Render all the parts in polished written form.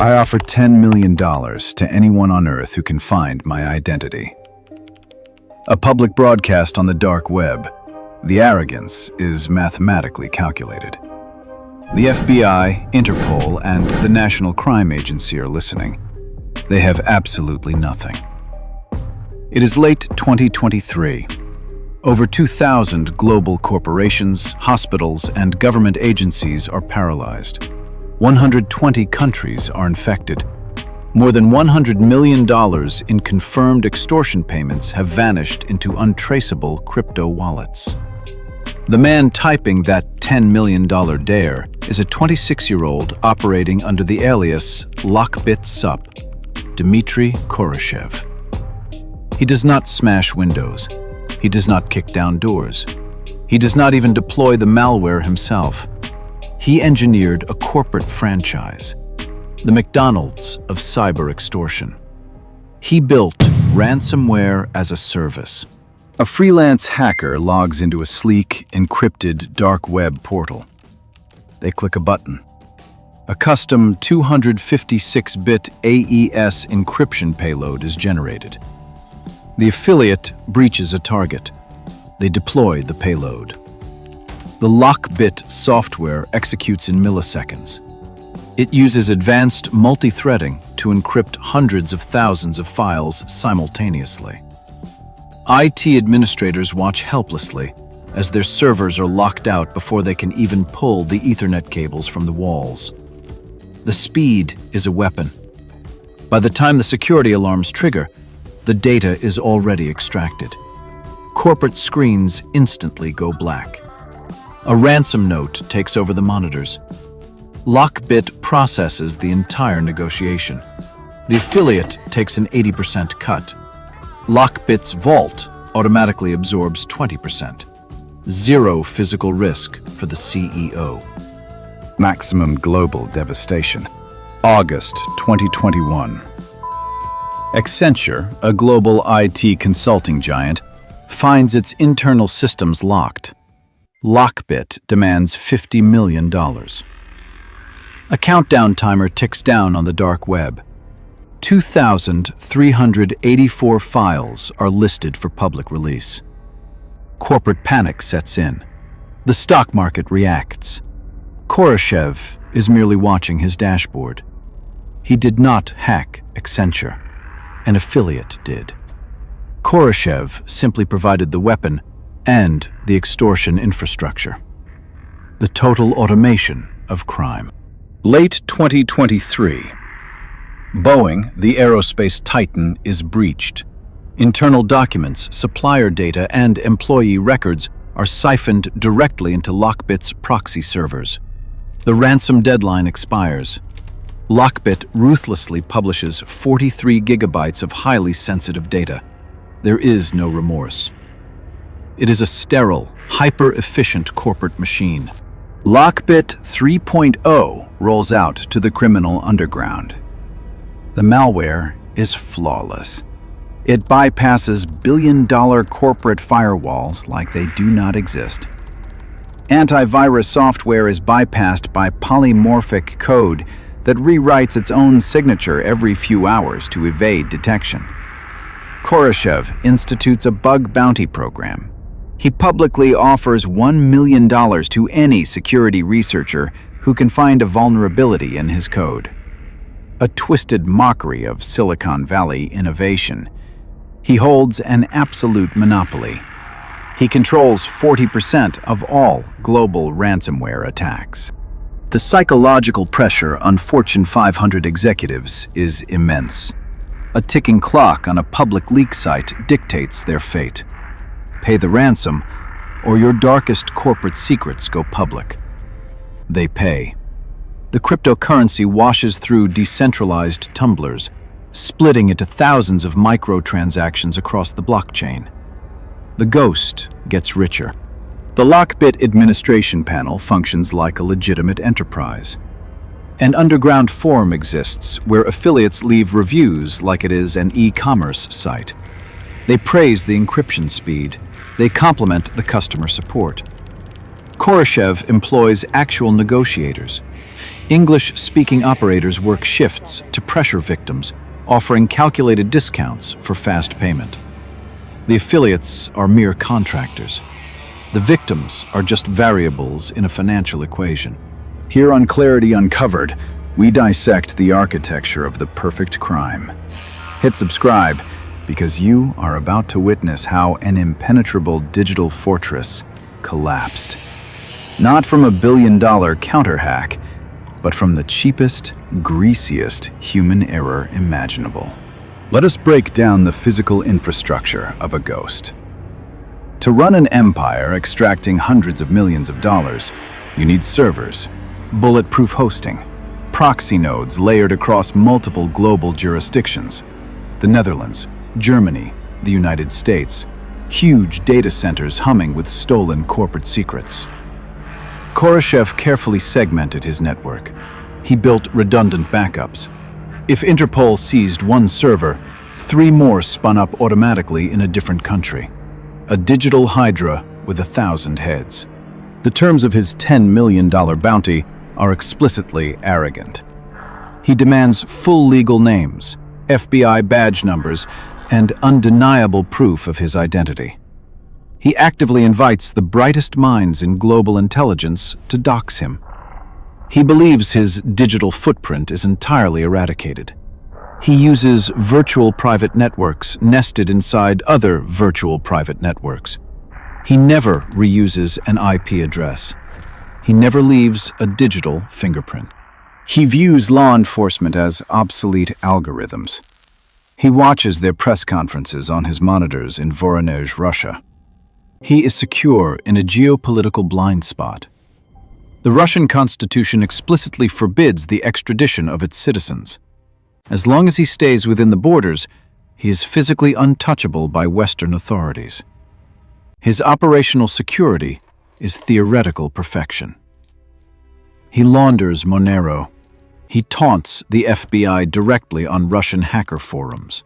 I offer $10 million to anyone on Earth who can find my identity. A public broadcast on the dark web. The arrogance is mathematically calculated. The FBI, Interpol, and the National Crime Agency are listening. They have absolutely nothing. It is late 2023. Over 2,000 global corporations, hospitals, and government agencies are paralyzed. 120 countries are infected. More than $100 million in confirmed extortion payments have vanished into untraceable crypto wallets. The man typing that $10 million dare is a 26-year-old operating under the alias LockBit Sup, Dmitry Khoroshev. He does not smash windows. He does not kick down doors. He does not even deploy the malware himself. He engineered a corporate franchise, the McDonald's of cyber-extortion. He built ransomware as a service. A freelance hacker logs into a sleek, encrypted dark web portal. They click a button. A custom 256-bit AES encryption payload is generated. The affiliate breaches a target. They deploy the payload. The LockBit software executes in milliseconds. It uses advanced multi-threading to encrypt hundreds of thousands of files simultaneously. IT administrators watch helplessly as their servers are locked out before they can even pull the Ethernet cables from the walls. The speed is a weapon. By the time the security alarms trigger, the data is already extracted. Corporate screens instantly go black. A ransom note takes over the monitors. LockBit processes the entire negotiation. The affiliate takes an 80% cut. LockBit's vault automatically absorbs 20%. Zero physical risk for the CEO. Maximum global devastation. August 2021. Accenture, a global IT consulting giant, finds its internal systems locked. LockBit demands $50 million. A countdown timer ticks down on the dark web. 2,384 files are listed for public release. Corporate panic sets in. The stock market reacts. Khoroshev is merely watching his dashboard. He did not hack Accenture. An affiliate did. Khoroshev simply provided the weapon and the extortion infrastructure. The total automation of crime. Late 2023. Boeing, the aerospace titan, is breached. Internal documents, supplier data, and employee records are siphoned directly into LockBit's proxy servers. The ransom deadline expires. LockBit ruthlessly publishes 43 gigabytes of highly sensitive data. There is no remorse. It is a sterile, hyper-efficient corporate machine. LockBit 3.0 rolls out to the criminal underground. The malware is flawless. It bypasses billion-dollar corporate firewalls like they do not exist. Antivirus software is bypassed by polymorphic code that rewrites its own signature every few hours to evade detection. Khoroshev institutes a bug bounty program. He publicly offers $1 million to any security researcher who can find a vulnerability in his code. A twisted mockery of Silicon Valley innovation. He holds an absolute monopoly. He controls 40% of all global ransomware attacks. The psychological pressure on Fortune 500 executives is immense. A ticking clock on a public leak site dictates their fate. Pay the ransom, or your darkest corporate secrets go public. They pay. The cryptocurrency washes through decentralized tumblers, splitting into thousands of microtransactions across the blockchain. The ghost gets richer. The LockBit administration panel functions like a legitimate enterprise. An underground forum exists where affiliates leave reviews like it is an e-commerce site. They praise the encryption speed. They compliment the customer support. Khoroshev employs actual negotiators. English-speaking operators work shifts to pressure victims, offering calculated discounts for fast payment. The affiliates are mere contractors. The victims are just variables in a financial equation. Here on Clarity Uncovered, we dissect the architecture of the perfect crime. Hit subscribe because you are about to witness how an impenetrable digital fortress collapsed. Not from a billion-dollar counter-hack, but from the cheapest, greasiest human error imaginable. Let us break down the physical infrastructure of a ghost. To run an empire extracting hundreds of millions of dollars, you need servers, bulletproof hosting, proxy nodes layered across multiple global jurisdictions. The Netherlands, Germany, the United States, huge data centers humming with stolen corporate secrets. Khoroshev carefully segmented his network. He built redundant backups. If Interpol seized one server, 3 more spun up automatically in a different country. A digital hydra with 1,000 heads. The terms of his $10 million bounty are explicitly arrogant. He demands full legal names, FBI badge numbers, and undeniable proof of his identity. He actively invites the brightest minds in global intelligence to dox him. He believes his digital footprint is entirely eradicated. He uses virtual private networks nested inside other virtual private networks. He never reuses an IP address. He never leaves a digital fingerprint. He views law enforcement as obsolete algorithms. He watches their press conferences on his monitors in Voronezh, Russia. He is secure in a geopolitical blind spot. The Russian constitution explicitly forbids the extradition of its citizens. As long as he stays within the borders, he is physically untouchable by Western authorities. His operational security is theoretical perfection. He launders Monero. He taunts the FBI directly on Russian hacker forums.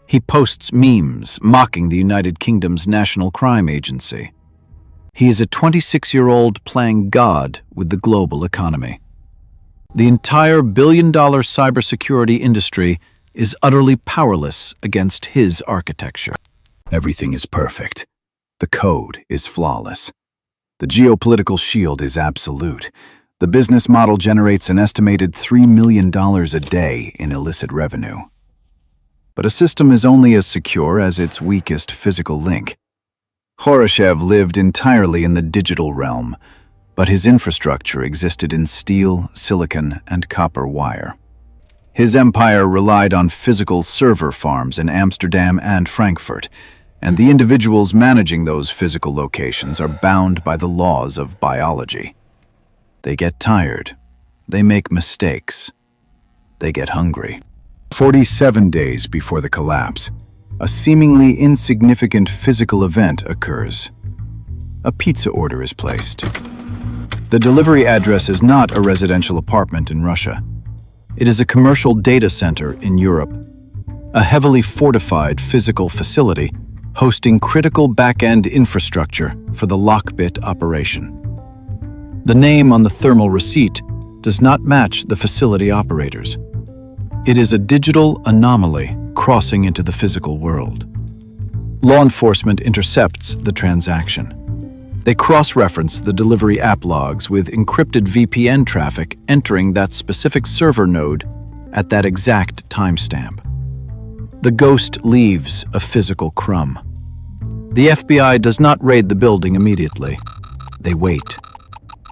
He posts memes mocking the United Kingdom's National Crime Agency. He is a 26-year-old playing God with the global economy. The entire billion-dollar cybersecurity industry is utterly powerless against his architecture. Everything is perfect. The code is flawless. The geopolitical shield is absolute. The business model generates an estimated $3 million a day in illicit revenue. But a system is only as secure as its weakest physical link. Khoroshev lived entirely in the digital realm, but his infrastructure existed in steel, silicon, and copper wire. His empire relied on physical server farms in Amsterdam and Frankfurt, and the individuals managing those physical locations are bound by the laws of biology. They get tired. They make mistakes. They get hungry. 47 days before the collapse, a seemingly insignificant physical event occurs. A pizza order is placed. The delivery address is not a residential apartment in Russia. It is a commercial data center in Europe, a heavily fortified physical facility hosting critical back-end infrastructure for the LockBit operation. The name on the thermal receipt does not match the facility operators. It is a digital anomaly crossing into the physical world. Law enforcement intercepts the transaction. They cross-reference the delivery app logs with encrypted VPN traffic entering that specific server node at that exact timestamp. The ghost leaves a physical crumb. The FBI does not raid the building immediately. They wait.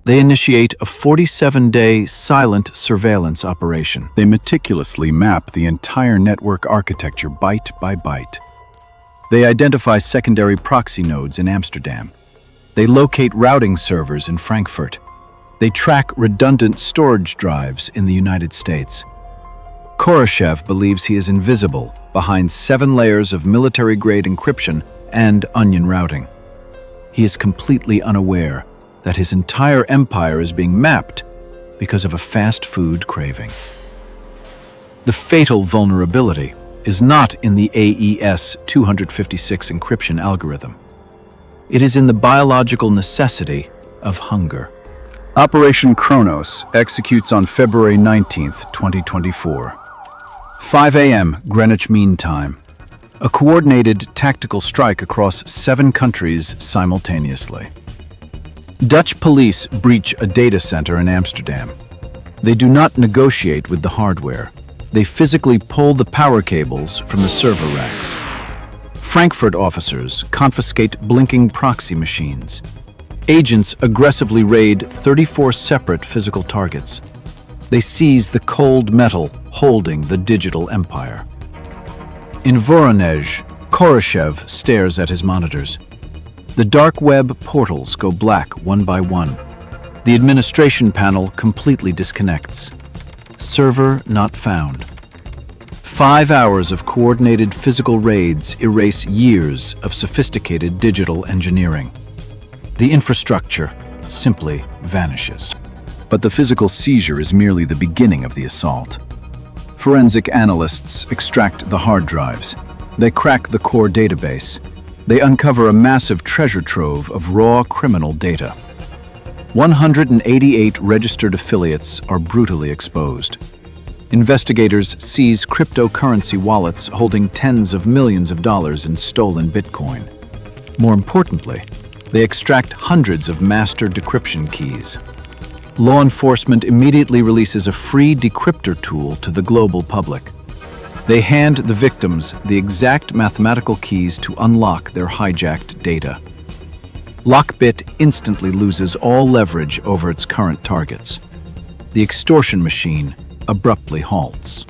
They initiate a 47-day silent surveillance operation. They meticulously map the entire network architecture byte by byte. They identify secondary proxy nodes in Amsterdam. They locate routing servers in Frankfurt. They track redundant storage drives in the United States. Khoroshev believes he is invisible behind 7 layers of military-grade encryption and onion routing. He is completely unaware that his entire empire is being mapped because of a fast food craving. The fatal vulnerability is not in the AES 256 encryption algorithm. It is in the biological necessity of hunger. Operation Kronos executes on February 19, 2024. 5 a.m. Greenwich Mean Time. A coordinated tactical strike across 7 countries simultaneously. Dutch police breach a data center in Amsterdam. They do not negotiate with the hardware. They physically pull the power cables from the server racks. Frankfurt officers confiscate blinking proxy machines. Agents aggressively raid 34 separate physical targets. They seize the cold metal holding the digital empire. In Voronezh, Khoroshev stares at his monitors. The dark web portals go black one by one. The administration panel completely disconnects. Server not found. 5 hours of coordinated physical raids erase years of sophisticated digital engineering. The infrastructure simply vanishes. But the physical seizure is merely the beginning of the assault. Forensic analysts extract the hard drives. They crack the core database. They uncover a massive treasure trove of raw criminal data. 188 registered affiliates are brutally exposed. Investigators seize cryptocurrency wallets holding tens of millions of dollars in stolen Bitcoin. More importantly, they extract hundreds of master decryption keys. Law enforcement immediately releases a free decryptor tool to the global public. They hand the victims the exact mathematical keys to unlock their hijacked data. LockBit instantly loses all leverage over its current targets. The extortion machine abruptly halts.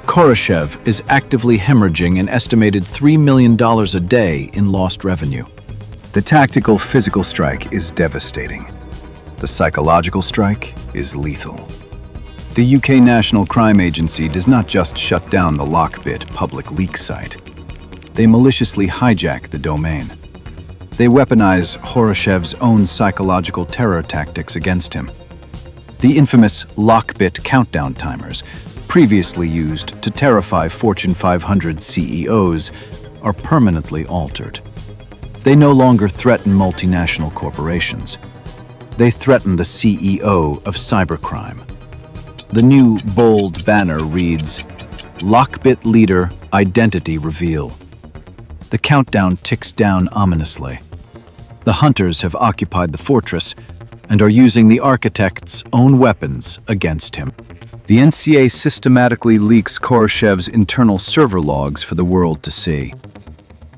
Khoroshev is actively hemorrhaging an estimated $3 million a day in lost revenue. The tactical physical strike is devastating. The psychological strike is lethal. The UK National Crime Agency does not just shut down the LockBit public leak site. They maliciously hijack the domain. They weaponize Khoroshev's own psychological terror tactics against him. The infamous LockBit countdown timers, previously used to terrify Fortune 500 CEOs, are permanently altered. They no longer threaten multinational corporations. They threaten the CEO of cybercrime. The new bold banner reads, "LockBit Leader Identity Reveal." The countdown ticks down ominously. The hunters have occupied the fortress and are using the architect's own weapons against him. The NCA systematically leaks Khoroshev's internal server logs for the world to see.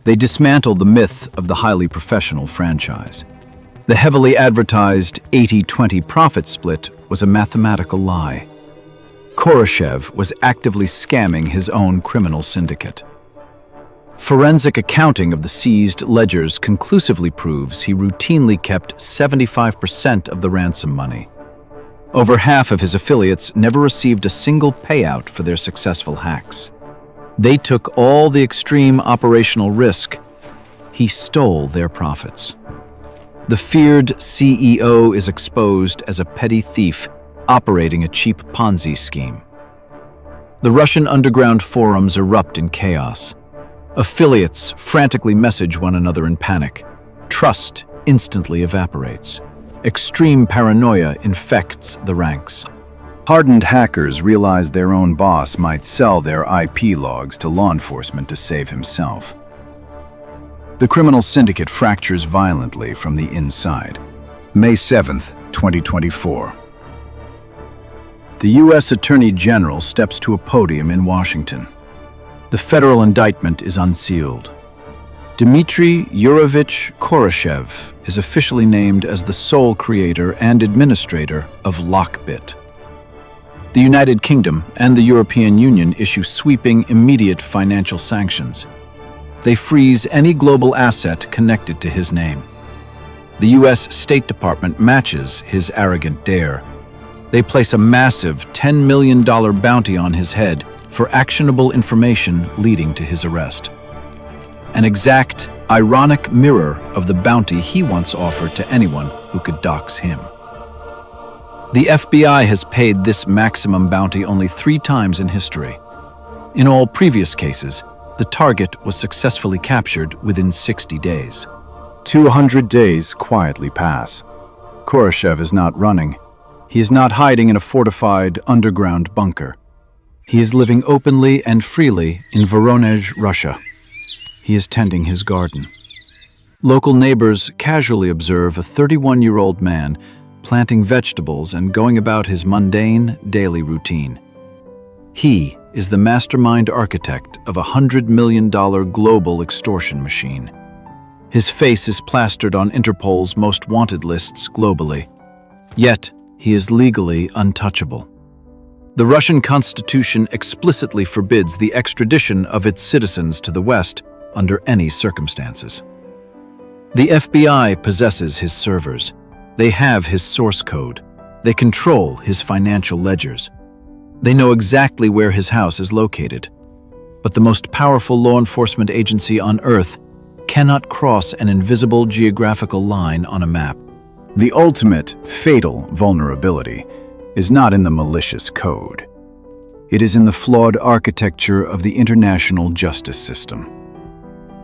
They dismantle the myth of the highly professional franchise. The heavily advertised 80-20 profit split was a mathematical lie. Khoroshev was actively scamming his own criminal syndicate. Forensic accounting of the seized ledgers conclusively proves he routinely kept 75% of the ransom money. Over half of his affiliates never received a single payout for their successful hacks. They took all the extreme operational risk. He stole their profits. The feared CEO is exposed as a petty thief operating a cheap Ponzi scheme. The Russian underground forums erupt in chaos. Affiliates frantically message one another in panic. Trust instantly evaporates. Extreme paranoia infects the ranks. Hardened hackers realize their own boss might sell their IP logs to law enforcement to save himself. The criminal syndicate fractures violently from the inside. May 7th, 2024. The U.S. Attorney General steps to a podium in Washington. The federal indictment is unsealed. Dmitry Khoroshev is officially named as the sole creator and administrator of LockBit. The United Kingdom and the European Union issue sweeping, immediate financial sanctions. They freeze any global asset connected to his name. The U.S. State Department matches his arrogant dare. They place a massive $10 million bounty on his head for actionable information leading to his arrest. An exact, ironic mirror of the bounty he once offered to anyone who could dox him. The FBI has paid this maximum bounty only 3 times in history. In all previous cases, the target was successfully captured within 60 days. 200 days quietly pass. Khoroshev is not running. He is not hiding in a fortified underground bunker. He is living openly and freely in Voronezh, Russia. He is tending his garden. Local neighbors casually observe a 31-year-old man planting vegetables and going about his mundane daily routine. He is the mastermind architect of a $100 million global extortion machine. His face is plastered on Interpol's most wanted lists globally. Yet, he is legally untouchable. The Russian Constitution explicitly forbids the extradition of its citizens to the West under any circumstances. The FBI possesses his servers. They have his source code. They control his financial ledgers. They know exactly where his house is located. But the most powerful law enforcement agency on Earth cannot cross an invisible geographical line on a map. The ultimate, fatal vulnerability is not in the malicious code. It is in the flawed architecture of the international justice system.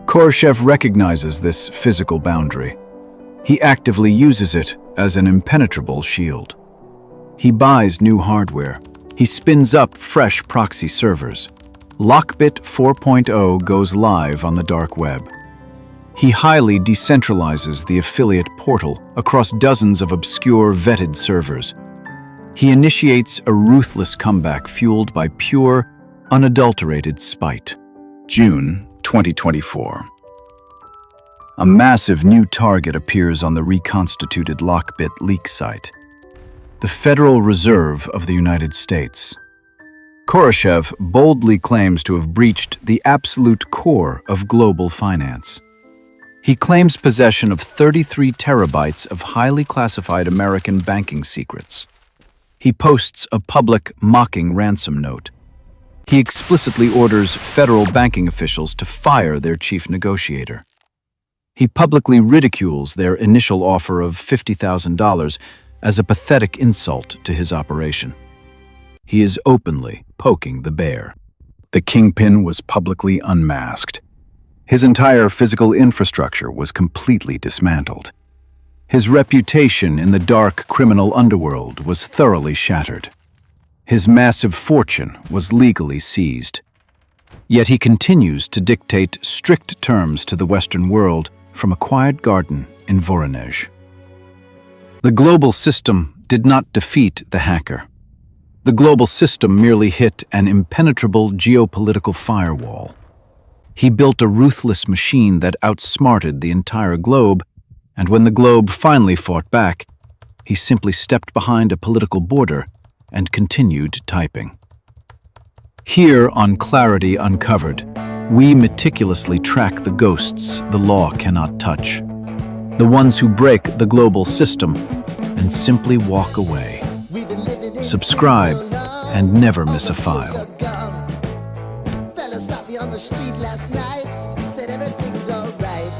Khoroshev recognizes this physical boundary. He actively uses it as an impenetrable shield. He buys new hardware. He spins up fresh proxy servers. LockBit 4.0 goes live on the dark web. He highly decentralizes the affiliate portal across dozens of obscure vetted servers. He initiates a ruthless comeback fueled by pure, unadulterated spite. June 2024. A massive new target appears on the reconstituted LockBit leak site. The Federal Reserve of the United States. Khoroshev boldly claims to have breached the absolute core of global finance. He claims possession of 33 terabytes of highly classified American banking secrets. He posts a public mocking ransom note. He explicitly orders federal banking officials to fire their chief negotiator. He publicly ridicules their initial offer of $50,000 as a pathetic insult to his operation. He is openly poking the bear. The kingpin was publicly unmasked. His entire physical infrastructure was completely dismantled. His reputation in the dark criminal underworld was thoroughly shattered. His massive fortune was legally seized. Yet he continues to dictate strict terms to the Western world from a quiet garden in Voronezh. The global system did not defeat the hacker. The global system merely hit an impenetrable geopolitical firewall. He built a ruthless machine that outsmarted the entire globe, and when the globe finally fought back, he simply stepped behind a political border and continued typing. Here on Clarity Uncovered, we meticulously track the ghosts the law cannot touch, the ones who break the global system and simply walk away. Subscribe and never miss a file. Fella stopped me on the street last night, said everything's alright.